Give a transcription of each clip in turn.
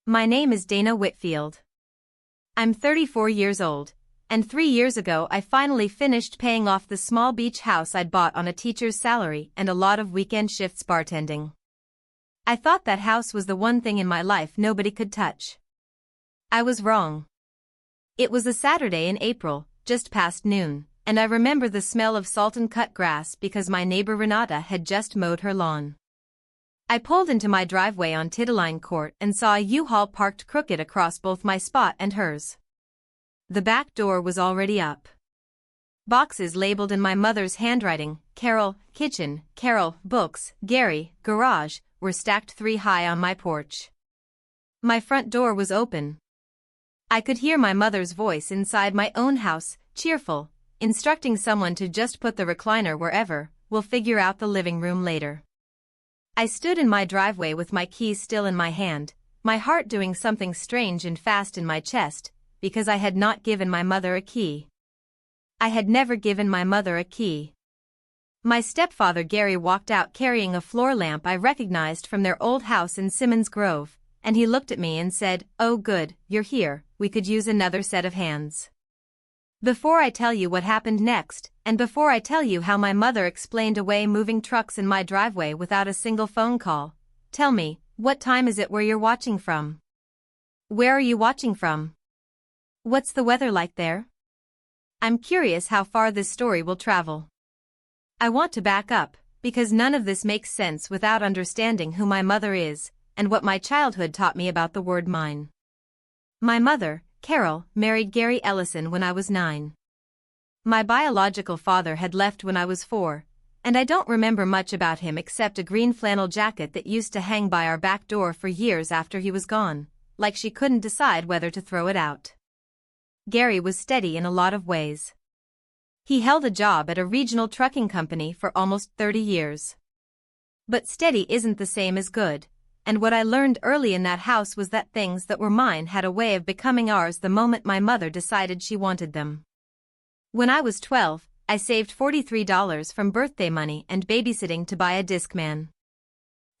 My name is Dana Whitfield. I'm 34 years old, and 3 years ago I finally finished paying off the small beach house I'd bought on a teacher's salary and a lot of weekend shifts bartending. I thought that house was the one thing in my life nobody could touch. I was wrong. It was a Saturday in April, just past noon, and I remember the smell of salt and cut grass because my neighbor Renata had just mowed her lawn. I pulled into my driveway on Tideline Court and saw a U-Haul parked crooked across both my spot and hers. The back door was already up. Boxes labeled in my mother's handwriting, Carol, kitchen, Carol, books, Gary, garage, were stacked 3 high on my porch. My front door was open. I could hear my mother's voice inside my own house, cheerful, instructing someone to just put the recliner wherever, we'll figure out the living room later. I stood in my driveway with my keys still in my hand, my heart doing something strange and fast in my chest, because I had not given my mother a key. I had never given my mother a key. My stepfather Gary walked out carrying a floor lamp I recognized from their old house in Simmons Grove, and he looked at me and said, "Oh good, you're here, we could use another set of hands." Before I tell you what happened next, and before I tell you how my mother explained away moving trucks in my driveway without a single phone call, tell me, what time is it where you're watching from? Where are you watching from? What's the weather like there? I'm curious how far this story will travel. I want to back up, because none of this makes sense without understanding who my mother is, and what my childhood taught me about the word mine. My mother, Carol, married Gary Ellison when I was 9. My biological father had left when I was 4, and I don't remember much about him except a green flannel jacket that used to hang by our back door for years after he was gone, like she couldn't decide whether to throw it out. Gary was steady in a lot of ways. He held a job at a regional trucking company for almost 30 years. But steady isn't the same as good. And what I learned early in that house was that things that were mine had a way of becoming ours the moment my mother decided she wanted them. When I was 12, I saved $43 from birthday money and babysitting to buy a Discman.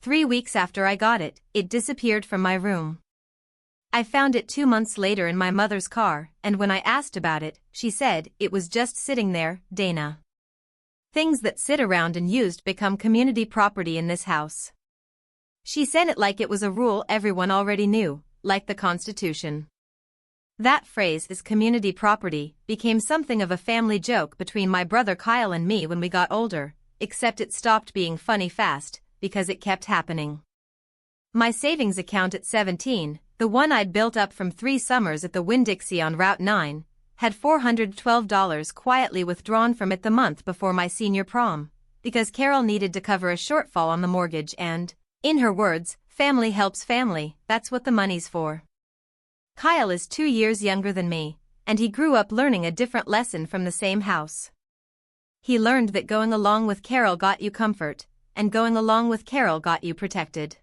3 weeks after I got it, it disappeared from my room. I found it 2 months later in my mother's car, and when I asked about it, she said, "It was just sitting there, Dana." Things that sit around and used become community property in this house. She said it like it was a rule everyone already knew, like the Constitution. That phrase is community property became something of a family joke between my brother Kyle and me when we got older, except it stopped being funny fast, because it kept happening. My savings account at 17, the one I'd built up from 3 summers at the Winn-Dixie on Route 9, had $412 quietly withdrawn from it the month before my senior prom, because Carol needed to cover a shortfall on the mortgage and, in her words, family helps family, that's what the money's for. Kyle is 2 years younger than me, and he grew up learning a different lesson from the same house. He learned that going along with Carol got you comfort, and going along with Carol got you protected.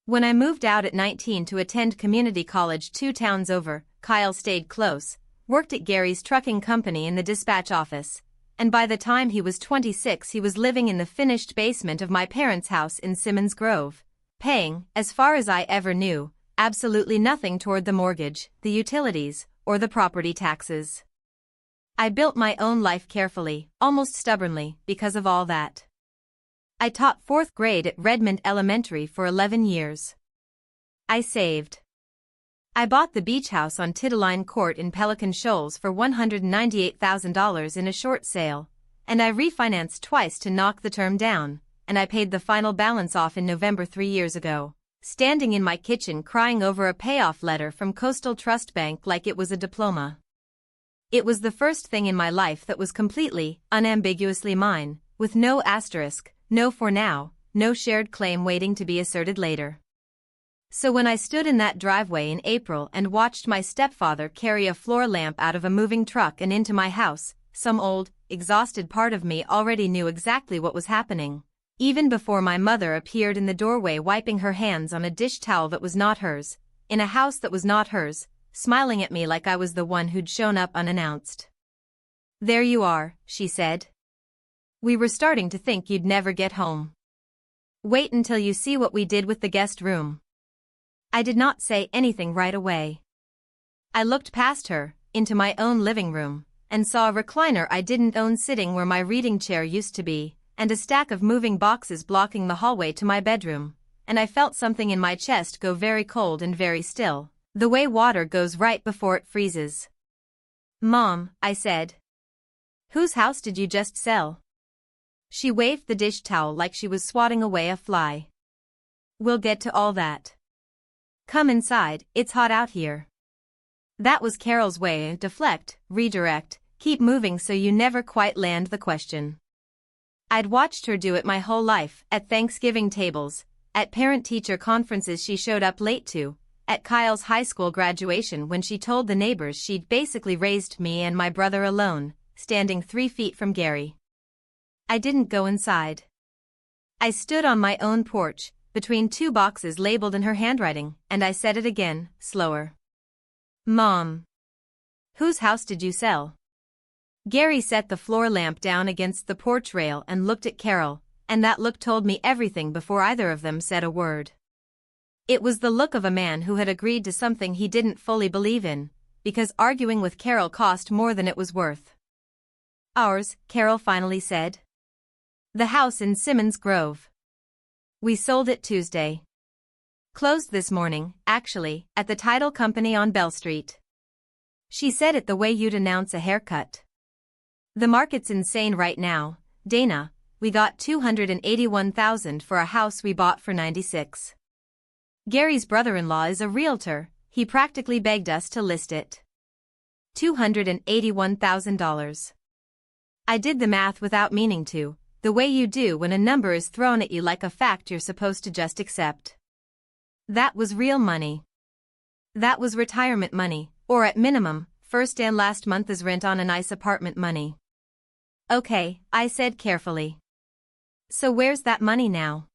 When I moved out at 19 to attend community college 2 towns over, Kyle stayed close, worked at Gary's trucking company in the dispatch office, and by the time he was 26 he was living in the finished basement of my parents' house in Simmons Grove, paying, as far as I ever knew, absolutely nothing toward the mortgage, the utilities, or the property taxes. I built my own life carefully, almost stubbornly, because of all that. I taught 4th grade at Redmond Elementary for 11 years. I saved. I bought the beach house on Tideline Court in Pelican Shoals for $198,000 in a short sale, and I refinanced twice to knock the term down, and I paid the final balance off in November 3 years ago, standing in my kitchen crying over a payoff letter from Coastal Trust Bank like it was a diploma. It was the first thing in my life that was completely, unambiguously mine, with no asterisk, no for now, no shared claim waiting to be asserted later. So when I stood in that driveway in April and watched my stepfather carry a floor lamp out of a moving truck and into my house, some old, exhausted part of me already knew exactly what was happening, even before my mother appeared in the doorway wiping her hands on a dish towel that was not hers, in a house that was not hers, smiling at me like I was the one who'd shown up unannounced. "There you are," she said. "We were starting to think you'd never get home. Wait until you see what we did with the guest room." I did not say anything right away. I looked past her, into my own living room, and saw a recliner I didn't own sitting where my reading chair used to be, and a stack of moving boxes blocking the hallway to my bedroom, and I felt something in my chest go very cold and very still, the way water goes right before it freezes. "Mom," I said. "Whose house did you just sell?" She waved the dish towel like she was swatting away a fly. "We'll get to all that. Come inside, it's hot out here." That was Carol's way: deflect, redirect, keep moving so you never quite land the question. I'd watched her do it my whole life, at Thanksgiving tables, at parent-teacher conferences she showed up late to, at Kyle's high school graduation when she told the neighbors she'd basically raised me and my brother alone, standing 3 feet from Gary. I didn't go inside. I stood on my own porch, between 2 boxes labeled in her handwriting, and I said it again, slower. "Mom. Whose house did you sell?" Gary set the floor lamp down against the porch rail and looked at Carol, and that look told me everything before either of them said a word. It was the look of a man who had agreed to something he didn't fully believe in, because arguing with Carol cost more than it was worth. "Ours," Carol finally said. "The house in Simmons Grove. We sold it Tuesday. Closed this morning, actually, at the title company on Bell Street." She said it the way you'd announce a haircut. "The market's insane right now, Dana. We got $281,000 for a house we bought for $96,000. Gary's brother-in-law is a realtor. He practically begged us to list it. $281,000. I did the math without meaning to, the way you do when a number is thrown at you like a fact you're supposed to just accept. That was real money. That was retirement money, or at minimum, first and last month's rent on a nice apartment money. "Okay," I said carefully. "So where's that money now?"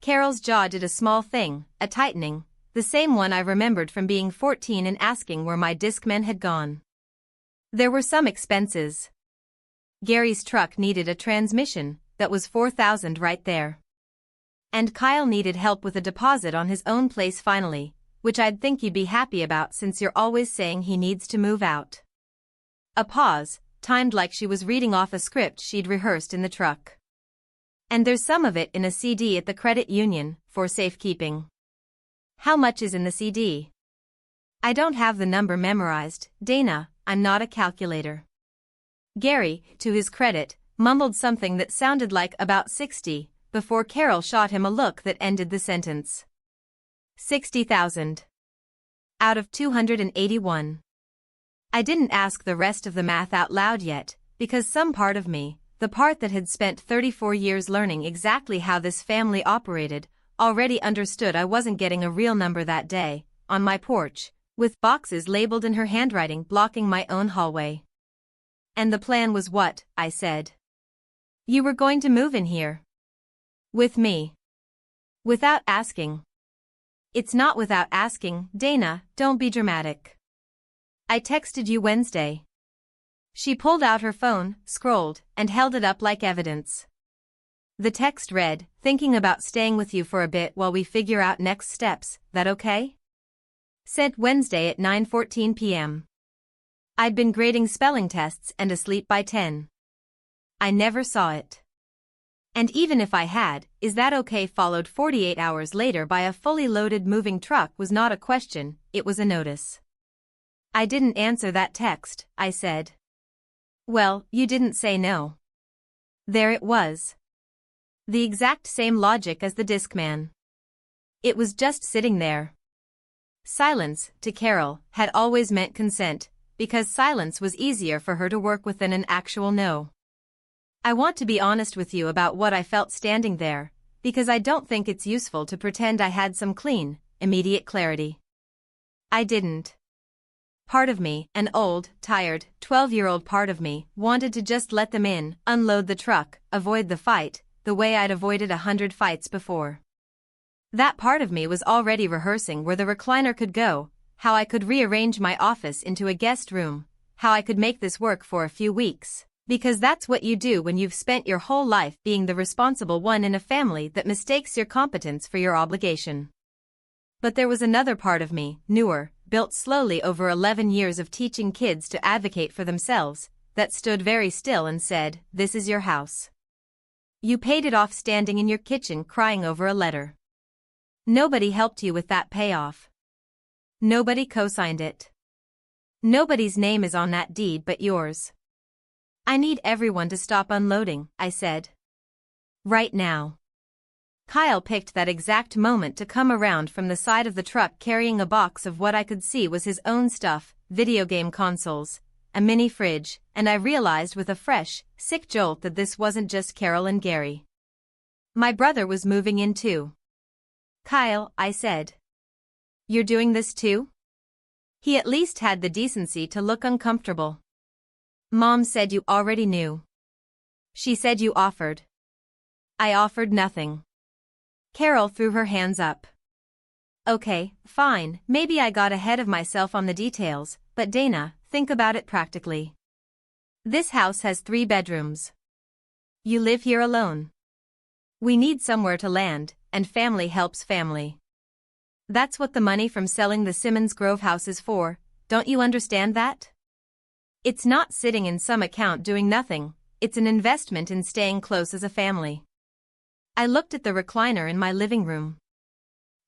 Carol's jaw did a small thing, a tightening, the same one I remembered from being 14 and asking where my Discman had gone. There were some expenses. Gary's truck needed a transmission, that was $4,000 right there. And Kyle needed help with a deposit on his own place finally, which I'd think you'd be happy about since you're always saying he needs to move out. A pause, timed like she was reading off a script she'd rehearsed in the truck. "And there's some of it in a CD at the credit union, for safekeeping." "How much is in the CD?" "I don't have the number memorized, Dana, I'm not a calculator." Gary, to his credit, mumbled something that sounded like about 60, before Carol shot him a look that ended the sentence. 60,000. Out of 281. I didn't ask the rest of the math out loud yet, because some part of me, the part that had spent 34 years learning exactly how this family operated, already understood I wasn't getting a real number that day, on my porch, with boxes labeled in her handwriting blocking my own hallway. "And the plan was what?" I said. "You were going to move in here. With me." "Without asking." "It's not without asking, Dana, don't be dramatic. I texted you Wednesday." She pulled out her phone, scrolled, and held it up like evidence. The text read, "Thinking about staying with you for a bit while we figure out next steps, that okay?" Sent Wednesday at 9:14 p.m. I'd been grading spelling tests and asleep by 10. I never saw it. And even if I had, "Is that okay?" followed 48 hours later by a fully loaded moving truck was not a question, it was a notice. "I didn't answer that text," I said. "Well, you didn't say no." There it was. The exact same logic as the Discman. It was just sitting there. Silence, to Carol, had always meant consent, because silence was easier for her to work with than an actual no. I want to be honest with you about what I felt standing there, because I don't think it's useful to pretend I had some clean, immediate clarity. I didn't. Part of me, an old, tired, 12-year-old part of me, wanted to just let them in, unload the truck, avoid the fight, the way I'd avoided 100 fights before. That part of me was already rehearsing where the recliner could go, how I could rearrange my office into a guest room, how I could make this work for a few weeks. Because that's what you do when you've spent your whole life being the responsible one in a family that mistakes your competence for your obligation. But there was another part of me, newer, built slowly over 11 years of teaching kids to advocate for themselves, that stood very still and said, "This is your house. You paid it off standing in your kitchen crying over a letter. Nobody helped you with that payoff. Nobody co-signed it. Nobody's name is on that deed but yours. I need everyone to stop unloading," I said. "Right now." Kyle picked that exact moment to come around from the side of the truck carrying a box of what I could see was his own stuff, video game consoles, a mini fridge, and I realized with a fresh, sick jolt that this wasn't just Carol and Gary. My brother was moving in too. "Kyle," I said. "You're doing this too?" He at least had the decency to look uncomfortable. "Mom said you already knew. She said you offered." "I offered nothing." Carol threw her hands up. "Okay, fine, maybe I got ahead of myself on the details, but Dana, think about it practically. This house has 3 bedrooms. You live here alone. We need somewhere to land, and family helps family. That's what the money from selling the Simmons Grove house is for, don't you understand that? It's not sitting in some account doing nothing, it's an investment in staying close as a family." I looked at the recliner in my living room.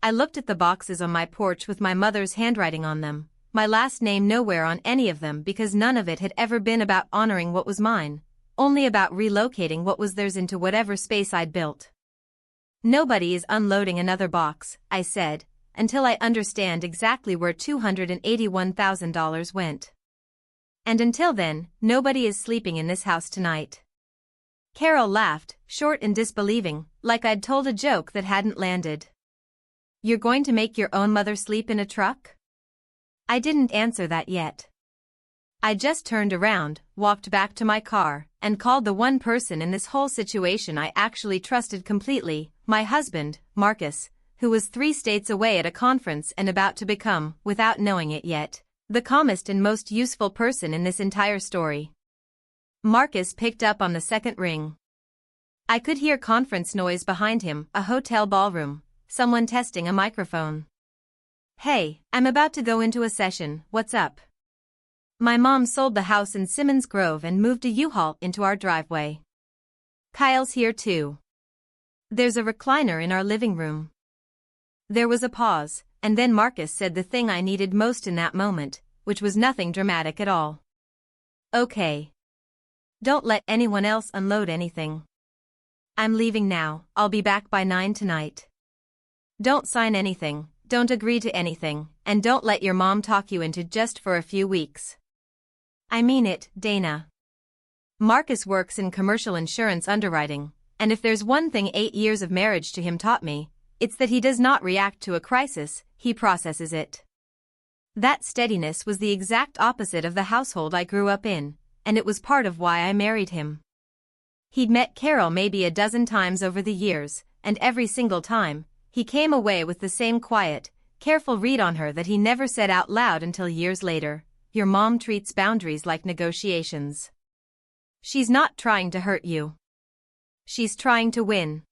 I looked at the boxes on my porch with my mother's handwriting on them, my last name nowhere on any of them because none of it had ever been about honoring what was mine, only about relocating what was theirs into whatever space I'd built. "Nobody is unloading another box," I said, "until I understand exactly where $281,000 went. And until then, nobody is sleeping in this house tonight." Carol laughed, short and disbelieving, like I'd told a joke that hadn't landed. "You're going to make your own mother sleep in a truck?" I didn't answer that yet. I just turned around, walked back to my car, and called the one person in this whole situation I actually trusted completely, my husband, Marcus, who was 3 states away at a conference and about to become, without knowing it yet, the calmest and most useful person in this entire story. Marcus picked up on the second ring. I could hear conference noise behind him, a hotel ballroom, someone testing a microphone. "Hey, I'm about to go into a session, what's up?" My mom sold the house in Simmons Grove and moved a U-Haul into our driveway. Kyle's here too. There's a recliner in our living room. There was a pause, and then Marcus said the thing I needed most in that moment, which was nothing dramatic at all. "Okay. Don't let anyone else unload anything. I'm leaving now, I'll be back by 9 tonight. Don't sign anything, don't agree to anything, and don't let your mom talk you into just for a few weeks. I mean it, Dana." Marcus works in commercial insurance underwriting, and if there's one thing 8 years of marriage to him taught me, it's that he does not react to a crisis, he processes it. That steadiness was the exact opposite of the household I grew up in, and it was part of why I married him. He'd met Carol maybe a dozen times over the years, and every single time, he came away with the same quiet, careful read on her that he never said out loud until years later. "Your mom treats boundaries like negotiations. She's not trying to hurt you. She's trying to win."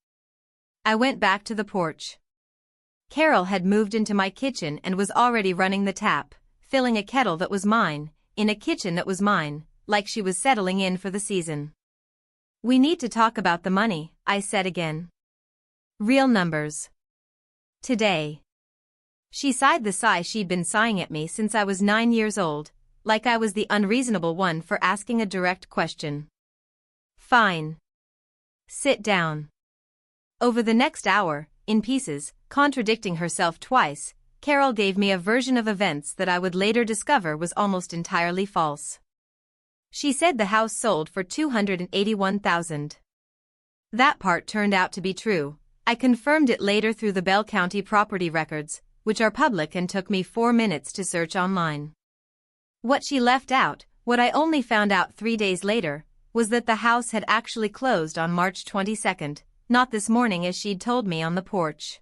I went back to the porch. Carol had moved into my kitchen and was already running the tap, filling a kettle that was mine, in a kitchen that was mine, like she was settling in for the season. "We need to talk about the money," I said again. "Real numbers. Today." She sighed the sigh she'd been sighing at me since I was 9 years old, like I was the unreasonable one for asking a direct question. "Fine. Sit down." Over the next hour, in pieces, contradicting herself twice, Carol gave me a version of events that I would later discover was almost entirely false. She said the house sold for $281,000. That part turned out to be true. I confirmed it later through the Bell County property records, which are public and took me 4 minutes to search online. What she left out, what I only found out 3 days later, was that the house had actually closed on March 22nd, not this morning as she'd told me on the porch.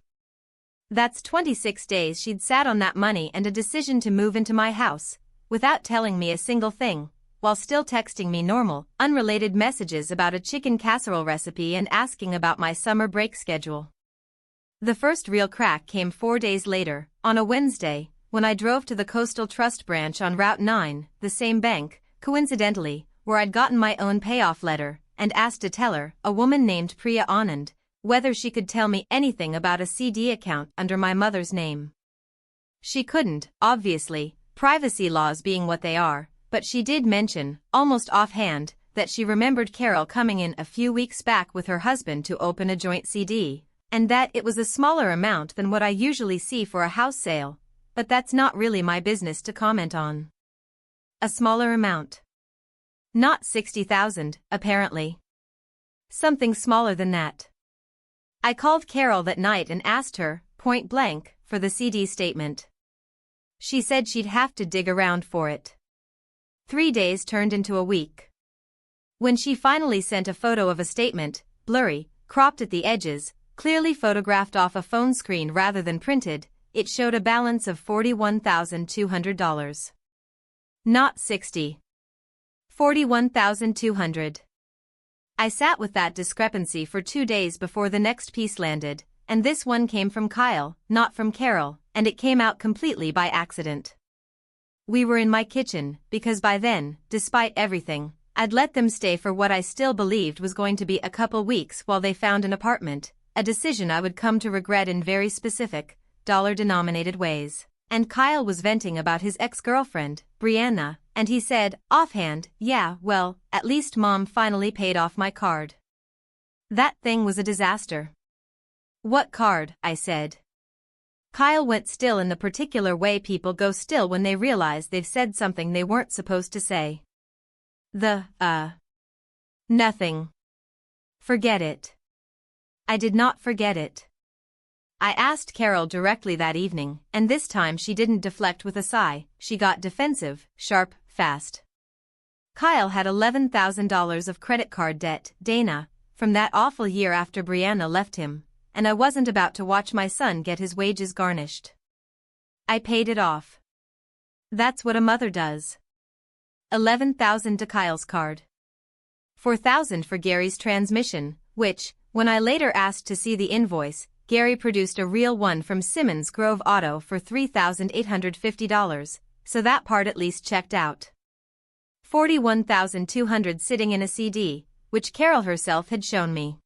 That's 26 days she'd sat on that money and a decision to move into my house, without telling me a single thing, while still texting me normal, unrelated messages about a chicken casserole recipe and asking about my summer break schedule. The first real crack came 4 days later, on a Wednesday, when I drove to the Coastal Trust branch on Route 9, the same bank, coincidentally, where I'd gotten my own payoff letter, and asked a teller, a woman named Priya Anand, whether she could tell me anything about a CD account under my mother's name. She couldn't, obviously, privacy laws being what they are, but she did mention, almost offhand, that she remembered Carol coming in a few weeks back with her husband to open a joint CD, and that it was a smaller amount than what I usually see for a house sale, but that's not really my business to comment on. A smaller amount. Not 60,000, apparently. Something smaller than that. I called Carol that night and asked her, point blank, for the CD statement. She said she'd have to dig around for it. 3 days turned into a week. When she finally sent a photo of a statement, blurry, cropped at the edges, clearly photographed off a phone screen rather than printed, it showed a balance of $41,200. Not 60. $41,200. I sat with that discrepancy for 2 days before the next piece landed, and this one came from Kyle, not from Carol, and it came out completely by accident. We were in my kitchen, because by then, despite everything, I'd let them stay for what I still believed was going to be a couple weeks while they found an apartment, a decision I would come to regret in very specific, dollar-denominated ways. And Kyle was venting about his ex-girlfriend, Brianna, and he said, offhand, yeah, well, at least Mom finally paid off my card. That thing was a disaster. What card? I said. Kyle went still in the particular way people go still when they realize they've said something they weren't supposed to say. Nothing. Forget it. I did not forget it. I asked Carol directly that evening, and this time she didn't deflect with a sigh, she got defensive, sharp, fast. Kyle had $11,000 of credit card debt, Dana, from that awful year after Brianna left him, and I wasn't about to watch my son get his wages garnished. I paid it off. That's what a mother does. $11,000 to Kyle's card. $4,000 for Gary's transmission, which, when I later asked to see the invoice, Gary produced a real one from Simmons Grove Auto for $3,850, so that part at least checked out. $41,200 sitting in a CD, which Carol herself had shown me.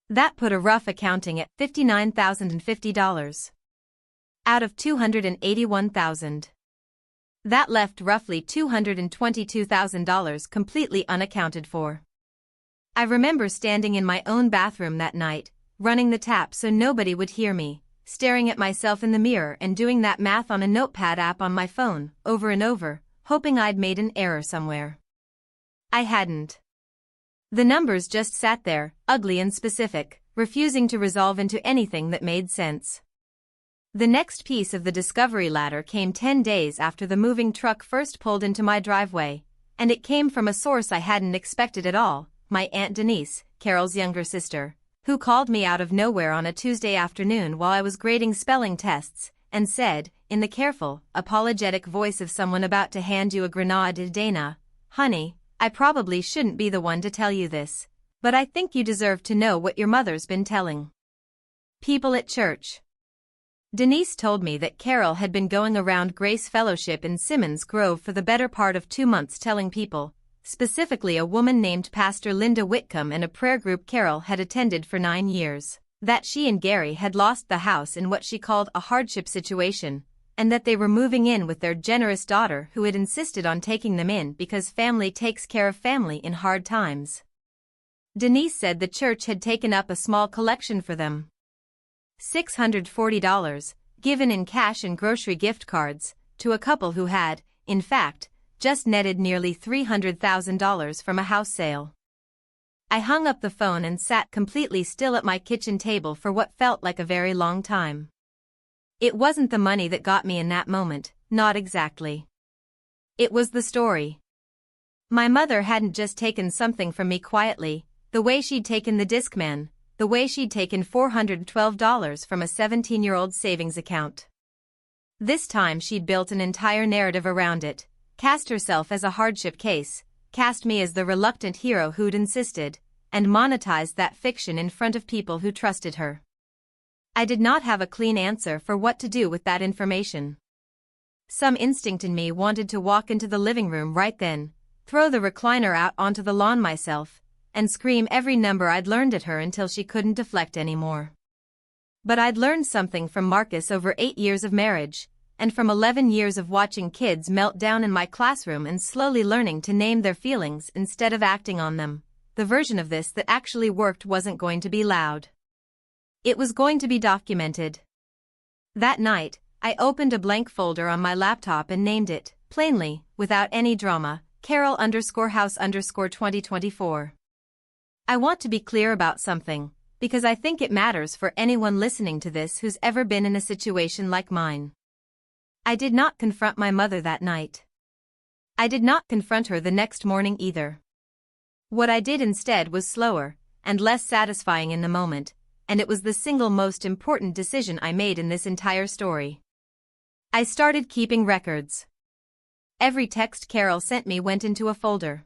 That put a rough accounting at $59,050. Out of $281,000. That left roughly $222,000 completely unaccounted for. I remember standing in my own bathroom that night, running the tap so nobody would hear me, staring at myself in the mirror and doing that math on a notepad app on my phone, over and over, hoping I'd made an error somewhere. I hadn't. The numbers just sat there, ugly and specific, refusing to resolve into anything that made sense. The next piece of the discovery ladder came 10 days after the moving truck first pulled into my driveway, and it came from a source I hadn't expected at all, my Aunt Denise, Carol's younger sister, who called me out of nowhere on a Tuesday afternoon while I was grading spelling tests, and said, in the careful, apologetic voice of someone about to hand you a grenade, Dana, honey, I probably shouldn't be the one to tell you this, but I think you deserve to know what your mother's been telling people at church. Denise told me that Carol had been going around Grace Fellowship in Simmons Grove for the better part of 2 months telling people, specifically a woman named Pastor Linda Whitcomb and a prayer group Carol had attended for 9 years, that she and Gary had lost the house in what she called a hardship situation, and that they were moving in with their generous daughter who had insisted on taking them in because family takes care of family in hard times. Denise said the church had taken up a small collection for them. $640, given in cash and grocery gift cards, to a couple who had, in fact, just netted nearly $300,000 from a house sale. I hung up the phone and sat completely still at my kitchen table for what felt like a very long time. It wasn't the money that got me in that moment, not exactly. It was the story. My mother hadn't just taken something from me quietly, the way she'd taken the Discman, the way she'd taken $412 from a 17-year-old savings account. This time she'd built an entire narrative around it, cast herself as a hardship case, cast me as the reluctant hero who'd insisted, and monetized that fiction in front of people who trusted her. I did not have a clean answer for what to do with that information. Some instinct in me wanted to walk into the living room right then, throw the recliner out onto the lawn myself, and scream every number I'd learned at her until she couldn't deflect anymore. But I'd learned something from Marcus over 8 years of marriage, and from 11 years of watching kids melt down in my classroom and slowly learning to name their feelings instead of acting on them. The version of this that actually worked wasn't going to be loud. It was going to be documented. That night, I opened a blank folder on my laptop and named it, plainly, without any drama, Carol_House_2024. I want to be clear about something, because I think it matters for anyone listening to this who's ever been in a situation like mine. I did not confront my mother that night. I did not confront her the next morning either. What I did instead was slower, and less satisfying in the moment, and it was the single most important decision I made in this entire story. I started keeping records. Every text Carol sent me went into a folder.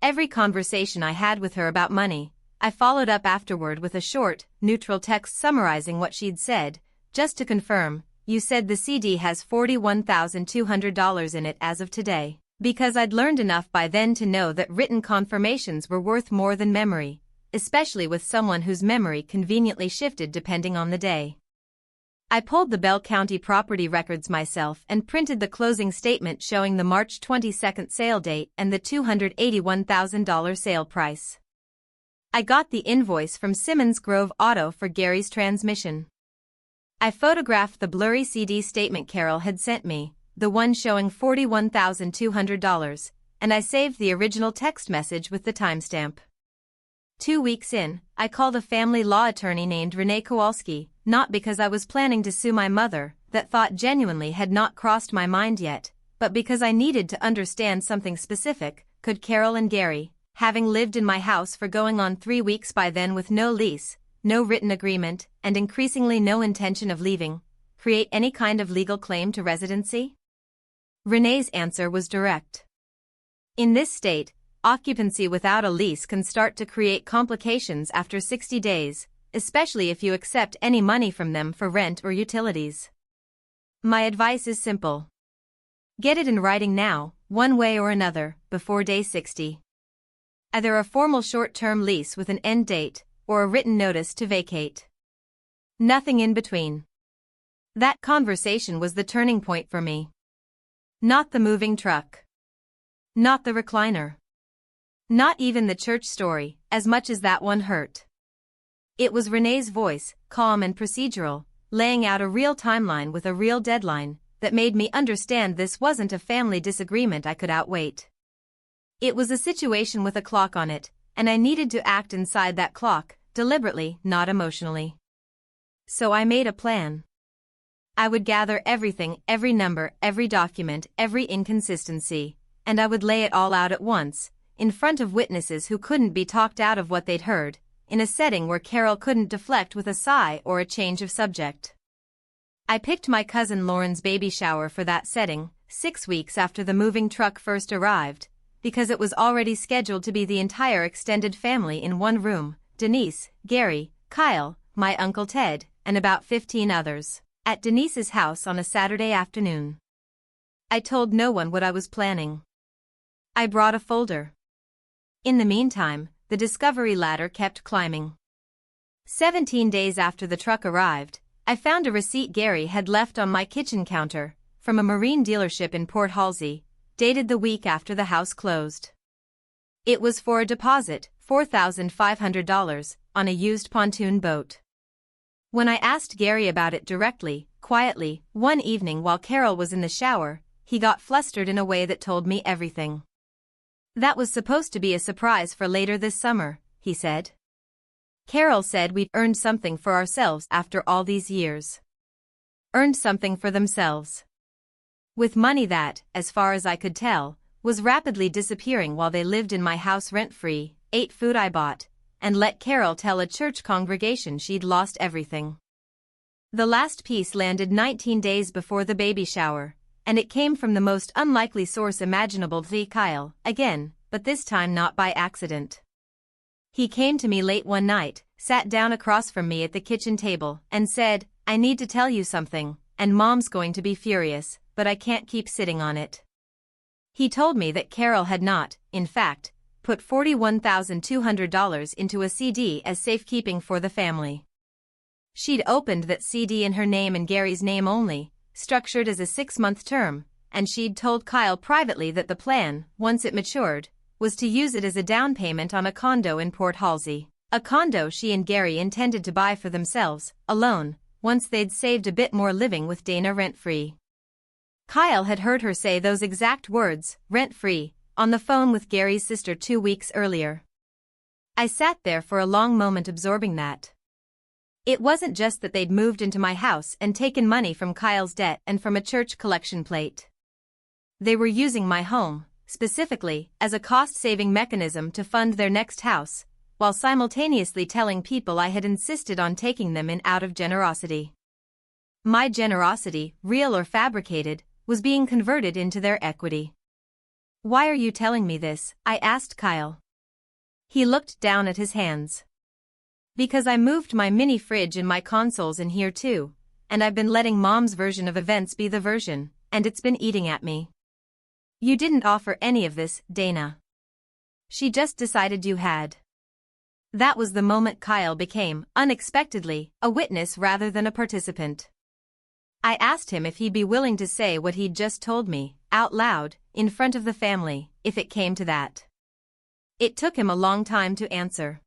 Every conversation I had with her about money, I followed up afterward with a short, neutral text summarizing what she'd said, just to confirm, "You said the CD has $41,200 in it as of today," because I'd learned enough by then to know that written confirmations were worth more than memory, especially with someone whose memory conveniently shifted depending on the day. I pulled the Bell County property records myself and printed the closing statement showing the March 22 sale date and the $281,000 sale price. I got the invoice from Simmons Grove Auto for Gary's transmission. I photographed the blurry CD statement Carol had sent me, the one showing $41,200, and I saved the original text message with the timestamp. 2 weeks in, I called a family law attorney named Renee Kowalski, not because I was planning to sue my mother, that thought genuinely had not crossed my mind yet, but because I needed to understand something specific. Could Carol and Gary, having lived in my house for going on 3 weeks by then with no lease, no written agreement, and increasingly no intention of leaving, create any kind of legal claim to residency? Renee's answer was direct. In this state, occupancy without a lease can start to create complications after 60 days, especially if you accept any money from them for rent or utilities. My advice is simple. Get it in writing now, one way or another, before day 60. Either a formal short-term lease with an end date, or a written notice to vacate. Nothing in between. That conversation was the turning point for me. Not the moving truck. Not the recliner. Not even the church story, as much as that one hurt. It was Renee's voice, calm and procedural, laying out a real timeline with a real deadline, that made me understand this wasn't a family disagreement I could outwait. It was a situation with a clock on it, and I needed to act inside that clock, deliberately, not emotionally. So I made a plan. I would gather everything, every number, every document, every inconsistency, and I would lay it all out at once, in front of witnesses who couldn't be talked out of what they'd heard, in a setting where Carol couldn't deflect with a sigh or a change of subject. I picked my cousin Lauren's baby shower for that setting, 6 weeks after the moving truck first arrived, because it was already scheduled to be the entire extended family in one room, Denise, Gary, Kyle, my Uncle Ted, and about 15 others, at Denise's house on a Saturday afternoon. I told no one what I was planning. I brought a folder. In the meantime, the discovery ladder kept climbing. 17 days after the truck arrived, I found a receipt Gary had left on my kitchen counter, from a marine dealership in Port Halsey, dated the week after the house closed. It was for a deposit, $4,500, on a used pontoon boat. When I asked Gary about it directly, quietly, one evening while Carol was in the shower, he got flustered in a way that told me everything. "That was supposed to be a surprise for later this summer," he said. "Carol said we'd earned something for ourselves after all these years." Earned something for themselves. With money that, as far as I could tell, was rapidly disappearing while they lived in my house rent-free, ate food I bought, and let Carol tell a church congregation she'd lost everything. The last piece landed 19 days before the baby shower, and it came from the most unlikely source imaginable, Kyle, again, but this time not by accident. He came to me late one night, sat down across from me at the kitchen table, and said, "I need to tell you something, and Mom's going to be furious, but I can't keep sitting on it." He told me that Carol had not, in fact, put $41,200 into a CD as safekeeping for the family. She'd opened that CD in her name and Gary's name only, structured as a 6-month term, and she'd told Kyle privately that the plan, once it matured, was to use it as a down payment on a condo in Port Halsey, a condo she and Gary intended to buy for themselves, alone, once they'd saved a bit more living with Dana rent-free. Kyle had heard her say those exact words, rent-free, on the phone with Gary's sister 2 weeks earlier. I sat there for a long moment absorbing that. It wasn't just that they'd moved into my house and taken money from Kyle's debt and from a church collection plate. They were using my home, specifically, as a cost-saving mechanism to fund their next house, while simultaneously telling people I had insisted on taking them in out of generosity. My generosity, real or fabricated, was being converted into their equity. "Why are you telling me this?" I asked Kyle. He looked down at his hands. "Because I moved my mini fridge and my consoles in here too, and I've been letting Mom's version of events be the version, and it's been eating at me." "You didn't offer any of this, Dana. She just decided you had." That was the moment Kyle became, unexpectedly, a witness rather than a participant. I asked him if he'd be willing to say what he'd just told me, out loud, in front of the family, if it came to that. It took him a long time to answer.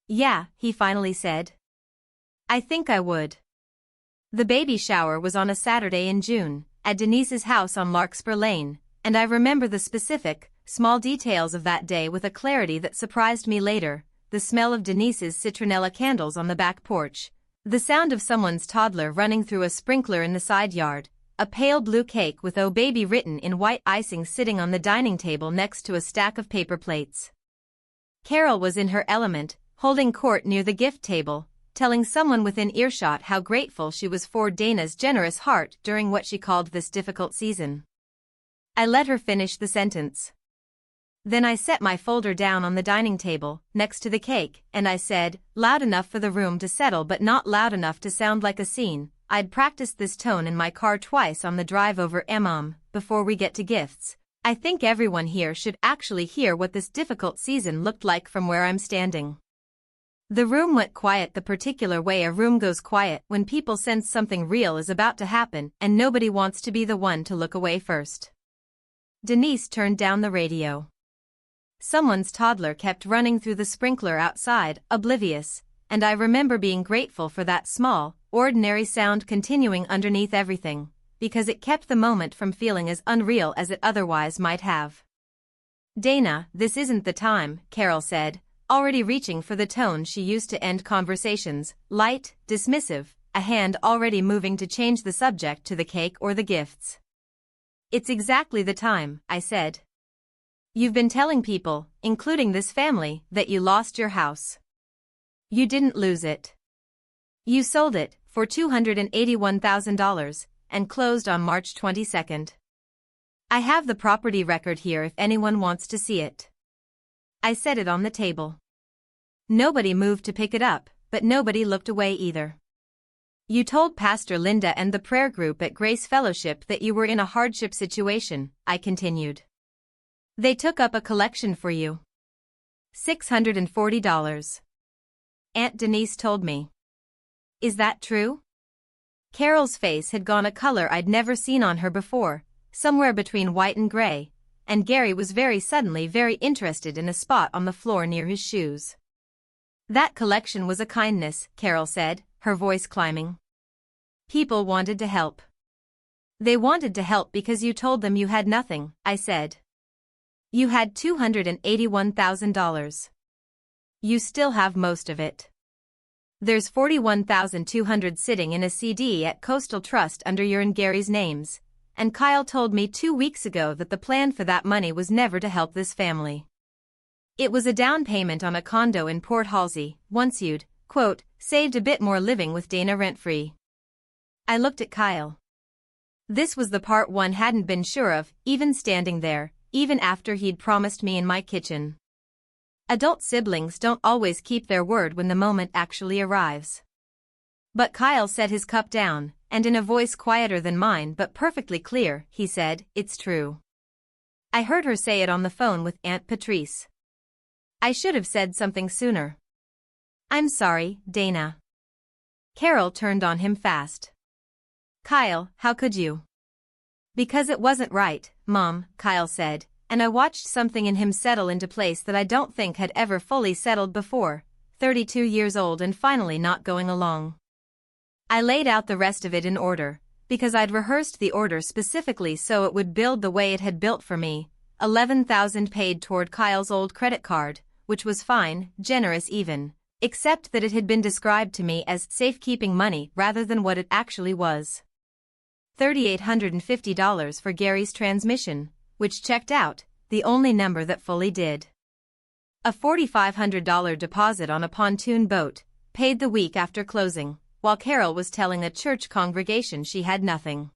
"Yeah," he finally said. "I think I would." The baby shower was on a Saturday in June, at Denise's house on Larkspur Lane, and I remember the specific, small details of that day with a clarity that surprised me later: the smell of Denise's citronella candles on the back porch, the sound of someone's toddler running through a sprinkler in the side yard, a pale blue cake with "Oh Baby" written in white icing sitting on the dining table next to a stack of paper plates. Carol was in her element, holding court near the gift table, telling someone within earshot how grateful she was for Dana's generous heart during what she called this difficult season. I let her finish the sentence. Then I set my folder down on the dining table, next to the cake, and I said, loud enough for the room to settle but not loud enough to sound like a scene, "I'd practiced this tone in my car twice on the drive over. Before we get to gifts, I think everyone here should actually hear what this difficult season looked like from where I'm standing." The room went quiet the particular way a room goes quiet when people sense something real is about to happen and nobody wants to be the one to look away first. Denise turned down the radio. Someone's toddler kept running through the sprinkler outside, oblivious, and I remember being grateful for that small, ordinary sound continuing underneath everything, because it kept the moment from feeling as unreal as it otherwise might have. "Dana, this isn't the time," Carol said, already reaching for the tone she used to end conversations, light, dismissive, a hand already moving to change the subject to the cake or the gifts. "It's exactly the time," I said. "You've been telling people, including this family, that you lost your house. You didn't lose it. You sold it for $281,000 and closed on March 22nd. I have the property record here if anyone wants to see it." I set it on the table. Nobody moved to pick it up, but nobody looked away either. "You told Pastor Linda and the prayer group at Grace Fellowship that you were in a hardship situation," I continued. "They took up a collection for you. $640. Aunt Denise told me." "Is that true?" Carol's face had gone a color I'd never seen on her before, somewhere between white and gray, and Gary was very suddenly very interested in a spot on the floor near his shoes. "That collection was a kindness," Carol said, her voice climbing. "People wanted to help." "They wanted to help because you told them you had nothing," I said. "You had $281,000. You still have most of it. There's $41,200 sitting in a CD at Coastal Trust under your and Gary's names, and Kyle told me 2 weeks ago that the plan for that money was never to help this family. It was a down payment on a condo in Port Halsey, once you'd, quote, saved a bit more living with Dana rent-free." I looked at Kyle. This was the part one hadn't been sure of, even standing there, even after he'd promised me in my kitchen. Adult siblings don't always keep their word when the moment actually arrives. But Kyle set his cup down, and in a voice quieter than mine but perfectly clear, he said, "It's true. I heard her say it on the phone with Aunt Patrice. I should have said something sooner. I'm sorry, Dana." Carol turned on him fast. "Kyle, how could you?" "Because it wasn't right, Mom," Kyle said, and I watched something in him settle into place that I don't think had ever fully settled before, 32 years old and finally not going along. I laid out the rest of it in order, because I'd rehearsed the order specifically so it would build the way it had built for me. $11,000 paid toward Kyle's old credit card, which was fine, generous even, except that it had been described to me as safekeeping money rather than what it actually was. $3,850 for Gary's transmission, which checked out, the only number that fully did. A $4,500 deposit on a pontoon boat, paid the week after closing, while Carol was telling a church congregation she had nothing.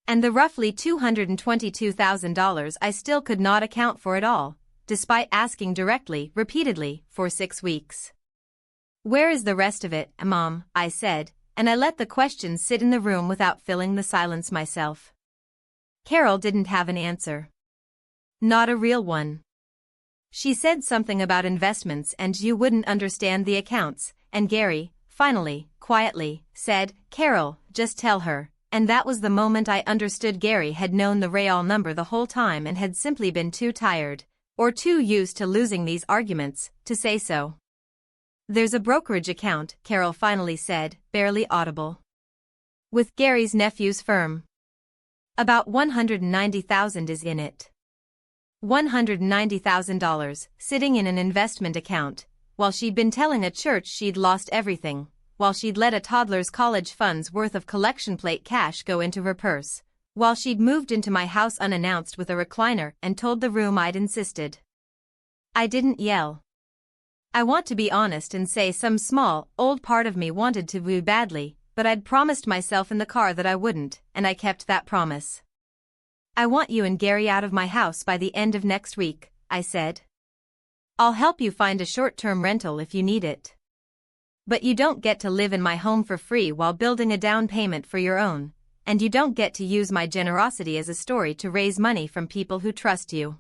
And the roughly $222,000 I still could not account for at all, despite asking directly, repeatedly, for 6 weeks. "Where is the rest of it, Mom?" I said, and I let the question sit in the room without filling the silence myself. Carol didn't have an answer. Not a real one. She said something about investments and you wouldn't understand the accounts, and Gary, finally, quietly, said, "Carol, just tell her," and that was the moment I understood Gary had known the real number the whole time and had simply been too tired, or too used to losing these arguments, to say so. "There's a brokerage account," Carol finally said, barely audible. "With Gary's nephew's firm. About $190,000 is in it." $190,000, sitting in an investment account, while she'd been telling a church she'd lost everything, while she'd let a toddler's college fund's worth of collection plate cash go into her purse, while she'd moved into my house unannounced with a recliner and told the room I'd insisted. I didn't yell. I want to be honest and say some small, old part of me wanted to woo badly, but I'd promised myself in the car that I wouldn't, and I kept that promise. "I want you and Gary out of my house by the end of next week," I said. "I'll help you find a short-term rental if you need it. But you don't get to live in my home for free while building a down payment for your own, and you don't get to use my generosity as a story to raise money from people who trust you."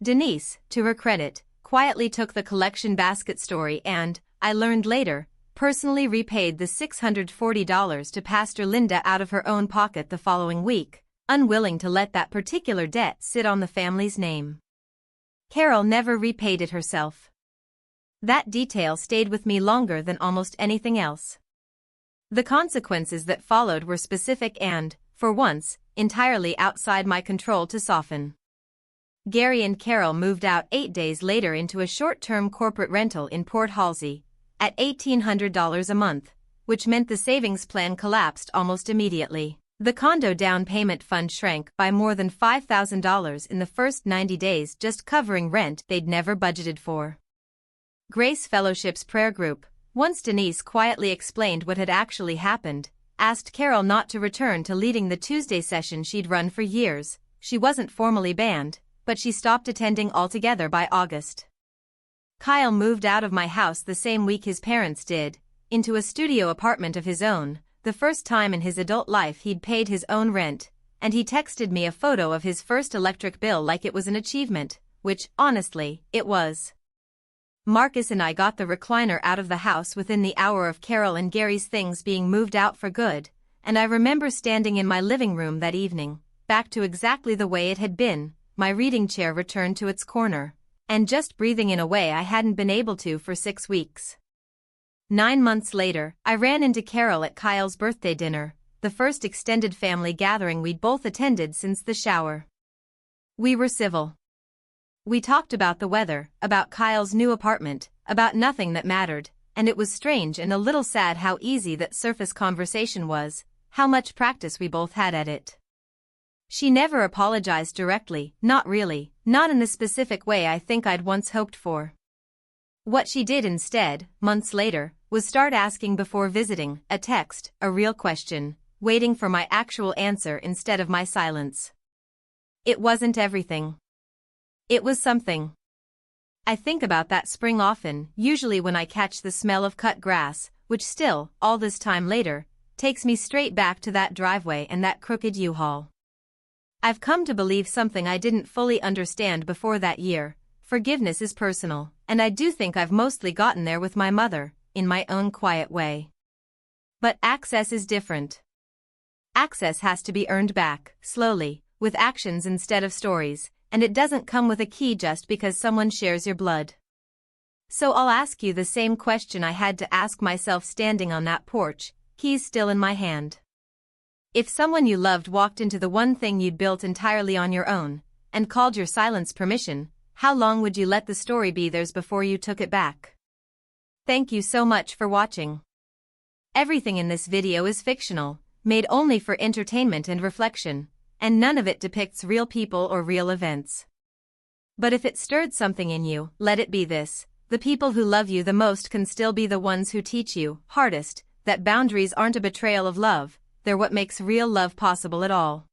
Denise, to her credit, quietly took the collection basket story and, I learned later, personally repaid the $640 to Pastor Linda out of her own pocket the following week, unwilling to let that particular debt sit on the family's name. Carol never repaid it herself. That detail stayed with me longer than almost anything else. The consequences that followed were specific and, for once, entirely outside my control to soften. Gary and Carol moved out 8 days later into a short-term corporate rental in Port Halsey, at $1,800 a month, which meant the savings plan collapsed almost immediately. The condo down payment fund shrank by more than $5,000 in the first 90 days just covering rent they'd never budgeted for. Grace Fellowship's prayer group, once Denise quietly explained what had actually happened, asked Carol not to return to leading the Tuesday session she'd run for years. She wasn't formally banned, but she stopped attending altogether by August. Kyle moved out of my house the same week his parents did, into a studio apartment of his own, the first time in his adult life he'd paid his own rent, and he texted me a photo of his first electric bill like it was an achievement, which, honestly, it was. Marcus and I got the recliner out of the house within the hour of Carol and Gary's things being moved out for good, and I remember standing in my living room that evening, back to exactly the way it had been, my reading chair returned to its corner, and just breathing in a way I hadn't been able to for 6 weeks. 9 months later, I ran into Carol at Kyle's birthday dinner, the first extended family gathering we'd both attended since the shower. We were civil. We talked about the weather, about Kyle's new apartment, about nothing that mattered, and it was strange and a little sad how easy that surface conversation was, how much practice we both had at it. She never apologized directly, not really, not in the specific way I think I'd once hoped for. What she did instead, months later, was start asking before visiting, a text, a real question, waiting for my actual answer instead of my silence. It wasn't everything. It was something. I think about that spring often, usually when I catch the smell of cut grass, which still, all this time later, takes me straight back to that driveway and that crooked U-Haul. I've come to believe something I didn't fully understand before that year. Forgiveness is personal, and I do think I've mostly gotten there with my mother, in my own quiet way. But access is different. Access has to be earned back, slowly, with actions instead of stories, and it doesn't come with a key just because someone shares your blood. So I'll ask you the same question I had to ask myself standing on that porch, keys still in my hand. If someone you loved walked into the one thing you'd built entirely on your own, and called your silence permission, how long would you let the story be theirs before you took it back? Thank you so much for watching. Everything in this video is fictional, made only for entertainment and reflection, and none of it depicts real people or real events. But if it stirred something in you, let it be this: the people who love you the most can still be the ones who teach you, hardest, that boundaries aren't a betrayal of love, they're what makes real love possible at all.